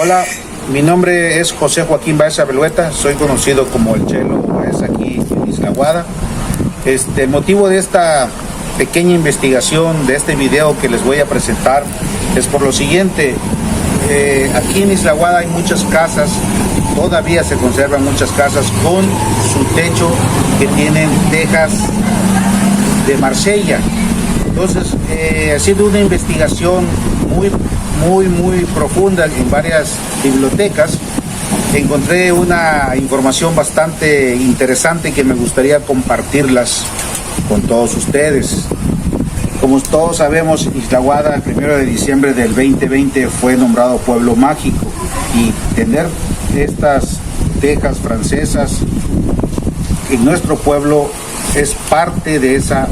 Hola, mi nombre es José Joaquín Baeza Belueta, soy conocido como el Chelo Baeza aquí en Isla Guada. El motivo de esta pequeña investigación, de este video que les voy a presentar, es por lo siguiente. Aquí en Isla Guada hay muchas casas, todavía se conservan muchas casas con su techo que tienen tejas de Marsella. Entonces, haciendo una investigación muy profunda en varias bibliotecas, encontré una información bastante interesante que me gustaría compartirlas con todos ustedes. Como todos sabemos, Isla Guada, el 1 de diciembre del 2020 fue nombrado Pueblo Mágico, y tener estas tejas francesas en nuestro pueblo es parte de esa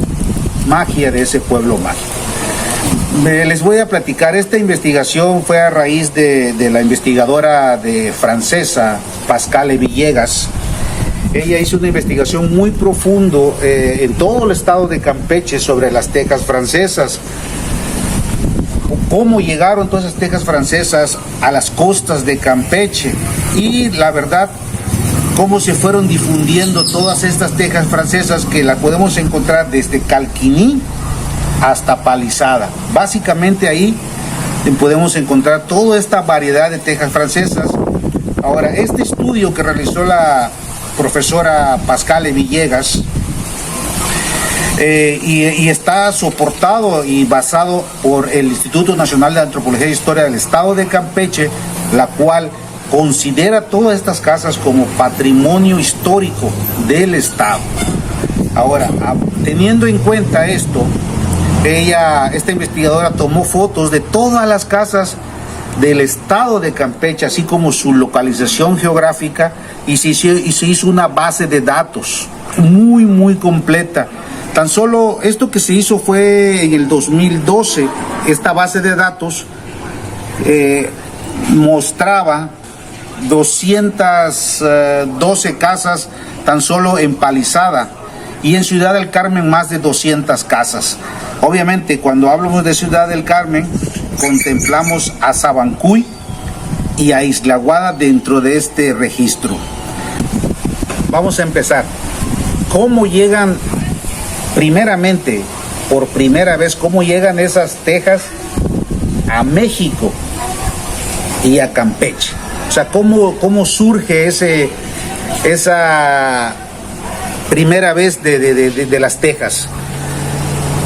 magia de ese pueblo mágico. Les voy a platicar, esta investigación fue a raíz de la investigadora francesa Pascale Villegas. Ella hizo una investigación muy profundo en todo el estado de Campeche sobre las tejas francesas. Cómo llegaron todas esas tejas francesas a las costas de Campeche, y la verdad, cómo se fueron difundiendo todas estas tejas francesas, que la podemos encontrar desde Calquiní hasta Palizada. Básicamente ahí podemos encontrar toda esta variedad de tejas francesas. Ahora, este estudio que realizó la profesora Pascale Villegas y está soportado y basado por el Instituto Nacional de Antropología e Historia del Estado de Campeche, la cual considera todas estas casas como patrimonio histórico del Estado. Ahora, teniendo en cuenta esto, esta investigadora tomó fotos de todas las casas del estado de Campeche, así como su localización geográfica, y se hizo una base de datos muy completa. Tan solo esto que se hizo fue en el 2012. Esta base de datos mostraba 212 casas tan solo en Palizada, y en Ciudad del Carmen más de 200 casas. Obviamente, cuando hablamos de Ciudad del Carmen, contemplamos a Sabancuy y a Isla Guada dentro de este registro. Vamos a empezar. ¿Cómo llegan, primeramente, por primera vez, cómo llegan esas tejas a México y a Campeche? O sea, ¿cómo surge esa primera vez de las tejas?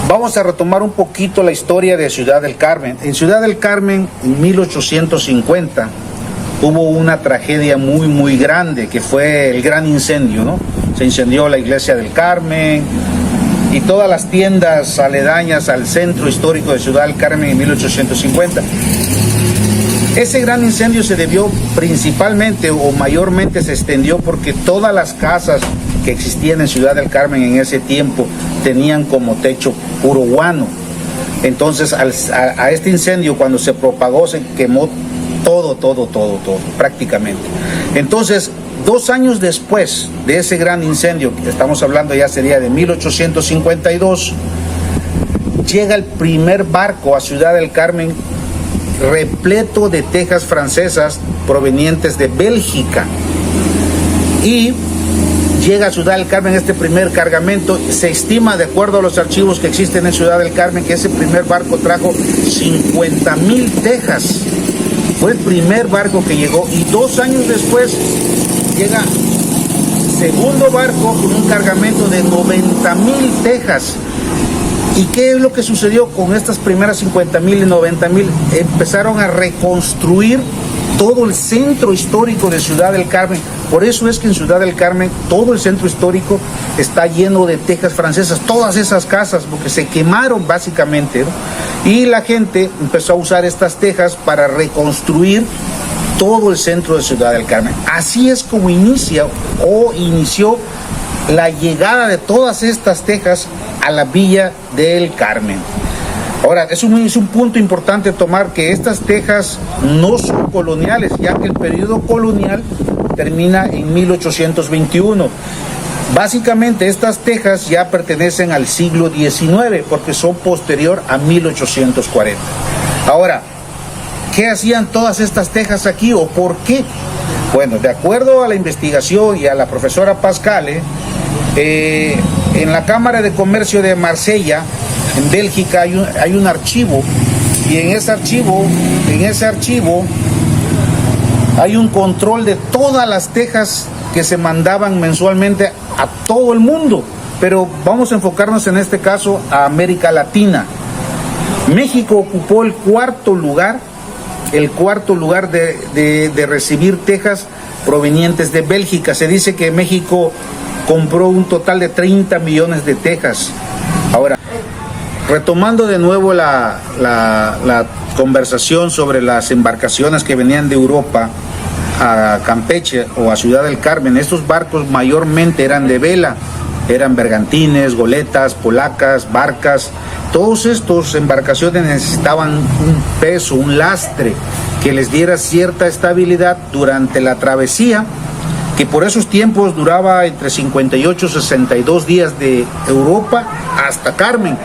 Vamos a retomar un poquito la historia de Ciudad del Carmen. En Ciudad del Carmen, en 1850, hubo una tragedia muy grande, que fue el gran incendio, ¿no? Se incendió la iglesia del Carmen y todas las tiendas aledañas al centro histórico de Ciudad del Carmen en 1850. Ese gran incendio se debió principalmente o mayormente se extendió porque todas las casas que existían en Ciudad del Carmen en ese tiempo tenían como techo puro guano. Entonces a este incendio, cuando se propagó, se quemó todo prácticamente. Entonces, 2 años después de ese gran incendio, que estamos hablando ya sería de 1852, llega el primer barco a Ciudad del Carmen repleto de tejas francesas provenientes de Bélgica, y llega a Ciudad del Carmen este primer cargamento. Se estima, de acuerdo a los archivos que existen en Ciudad del Carmen, que ese primer barco trajo 50,000 tejas. Fue el primer barco que llegó, y 2 años después llega segundo barco con un cargamento de 90,000 tejas. ¿Y qué es lo que sucedió con estas primeras 50,000 y 90,000? Empezaron a reconstruir todo el centro histórico de Ciudad del Carmen. Por eso es que en Ciudad del Carmen todo el centro histórico está lleno de tejas francesas, todas esas casas, porque se quemaron básicamente, ¿no? Y la gente empezó a usar estas tejas para reconstruir todo el centro de Ciudad del Carmen. Así es como inició la llegada de todas estas tejas a la Villa del Carmen. Ahora, es un punto importante tomar que estas tejas no son coloniales, ya que el periodo colonial termina en 1821. Básicamente estas tejas ya pertenecen al siglo XIX porque son posterior a 1840. Ahora, ¿qué hacían todas estas tejas aquí o por qué? Bueno, de acuerdo a la investigación y a la profesora Pascale, en la Cámara de Comercio de Marsella, en Bélgica, hay un archivo, y en ese archivo hay un control de todas las tejas que se mandaban mensualmente a todo el mundo. Pero vamos a enfocarnos en este caso a América Latina. México ocupó el cuarto lugar de recibir tejas provenientes de Bélgica. Se dice que México compró un total de 30 millones de tejas. Ahora, retomando de nuevo la conversación sobre las embarcaciones que venían de Europa a Campeche o a Ciudad del Carmen, estos barcos mayormente eran de vela, eran bergantines, goletas, polacas, barcas. Todos estos embarcaciones necesitaban un peso, un lastre que les diera cierta estabilidad durante la travesía, que por esos tiempos duraba entre 58 y 62 días de Europa hasta Carmen.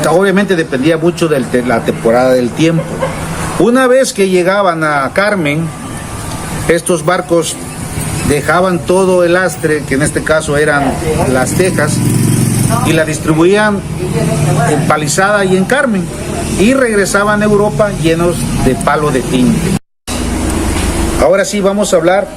Obviamente dependía mucho de la temporada del tiempo. Una vez que llegaban a Carmen, estos barcos dejaban todo el lastre, que en este caso eran las tejas, y la distribuían en Palizada y en Carmen, y regresaban a Europa llenos de palo de tinte. Ahora sí vamos a hablar,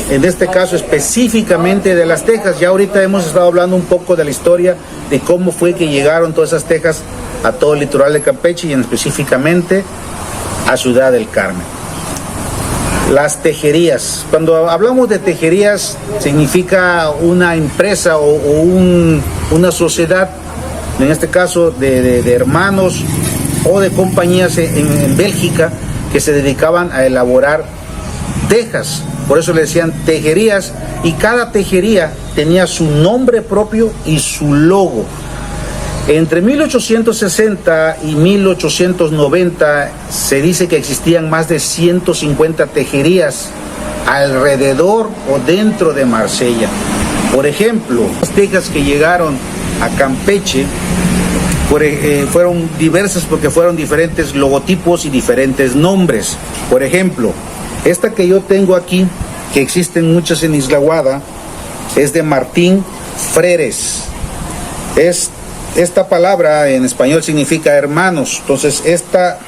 en este caso específicamente de las tejas. Ya ahorita hemos estado hablando un poco de la historia de cómo fue que llegaron todas esas tejas a todo el litoral de Campeche y específicamente a Ciudad del Carmen. Las tejerías. Cuando hablamos de tejerías, significa una empresa o una sociedad, en este caso de hermanos o de compañías en Bélgica, que se dedicaban a elaborar tejas. Por eso le decían tejerías, y cada tejería tenía su nombre propio y su logo. Entre 1860 y 1890 se dice que existían más de 150 tejerías alrededor o dentro de Marsella. Por ejemplo, las tejas que llegaron a Campeche fueron diversas porque fueron diferentes logotipos y diferentes nombres. Por ejemplo, esta que yo tengo aquí, que existen muchas en Isla Guada, es de Martín Freres. Esta palabra en español significa hermanos. Entonces esta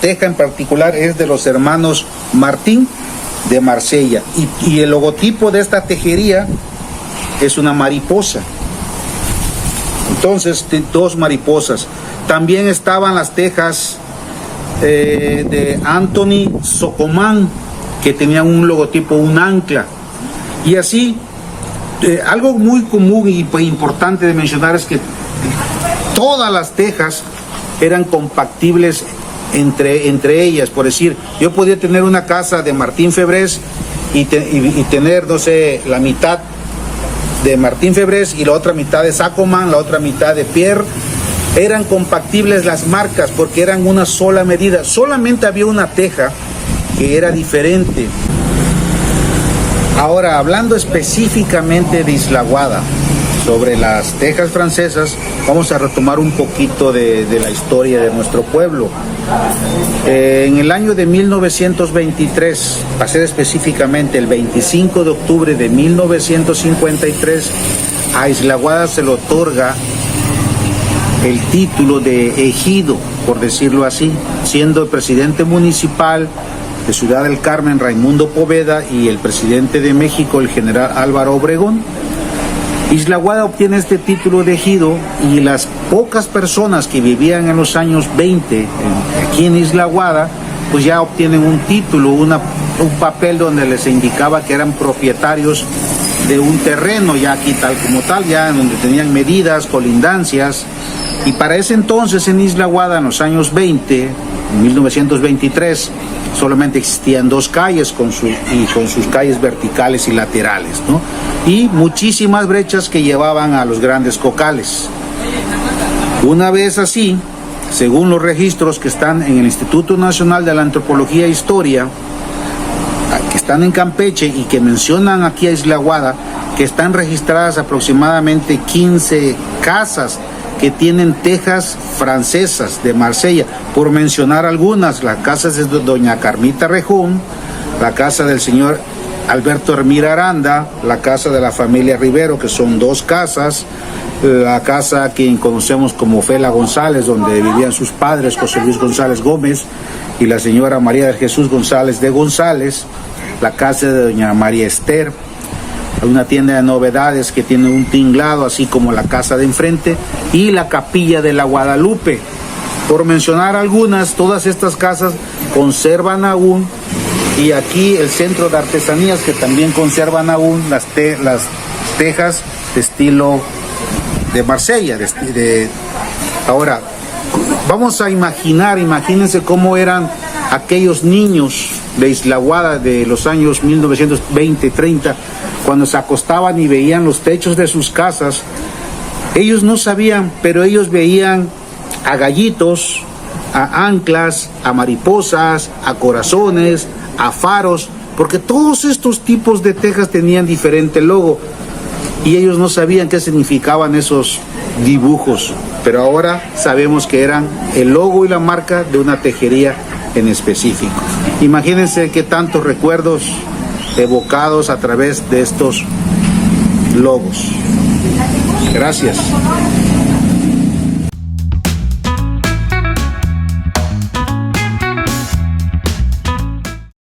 teja en particular es de los hermanos Martín de Marsella, y el logotipo de esta tejería es una mariposa. Entonces, dos mariposas. También estaban las tejas de Anthony Socomán, que tenían un logotipo, un ancla. Y así, algo muy común y importante de mencionar es que todas las tejas eran compatibles entre ellas. Por decir, yo podía tener una casa de Martín Febrés y tener, no sé, la mitad de Martín Febrés y la otra mitad de Sacomán, la otra mitad de Pierre. Eran compatibles las marcas porque eran una sola medida. Solamente había una teja que era diferente. Ahora, hablando específicamente de Isla Guada, sobre las tejas francesas, vamos a retomar un poquito de la historia de nuestro pueblo. En el año de 1923, para ser específicamente el 25 de octubre de 1953, a Isla Guada se le otorga el título de ejido, por decirlo así, siendo el presidente municipal de Ciudad del Carmen, Raimundo Poveda, y el presidente de México, el general Álvaro Obregón. Isla Guada obtiene este título de ejido, y las pocas personas que vivían en los años 20 aquí en Isla Guada, pues ya obtienen un título, un papel donde les indicaba que eran propietarios de un terreno ya aquí tal como tal, ya en donde tenían medidas, colindancias. Y para ese entonces en Isla Guada, en los años 20, en 1923, solamente existían dos calles con sus calles verticales y laterales, ¿no? Y muchísimas brechas que llevaban a los grandes cocales. Una vez así, según los registros que están en el Instituto Nacional de la Antropología e Historia, que están en Campeche y que mencionan aquí a Isla Guada, que están registradas aproximadamente 15 casas que tienen tejas francesas de Marsella, por mencionar algunas: la casa de doña Carmita Rejón, la casa del señor Alberto Hermida Aranda, la casa de la familia Rivero, que son 2 casas, la casa que conocemos como Fela González, donde vivían sus padres, José Luis González Gómez y la señora María de Jesús González de González, la casa de doña María Esther, una tienda de novedades que tiene un tinglado, así como la casa de enfrente, y la capilla de la Guadalupe. Por mencionar algunas, todas estas casas conservan aún, y aquí el centro de artesanías, que también conservan aún las tejas de estilo de Marsella. Ahora, vamos a imagínense cómo eran aquellos niños de Isla Guada de los años 1920-30, cuando se acostaban y veían los techos de sus casas. Ellos no sabían, pero ellos veían a gallitos, a anclas, a mariposas, a corazones, a faros, porque todos estos tipos de tejas tenían diferente logo y ellos no sabían qué significaban esos dibujos, pero ahora sabemos que eran el logo y la marca de una tejería en específico. Imagínense qué tantos recuerdos evocados a través de estos logos. Gracias.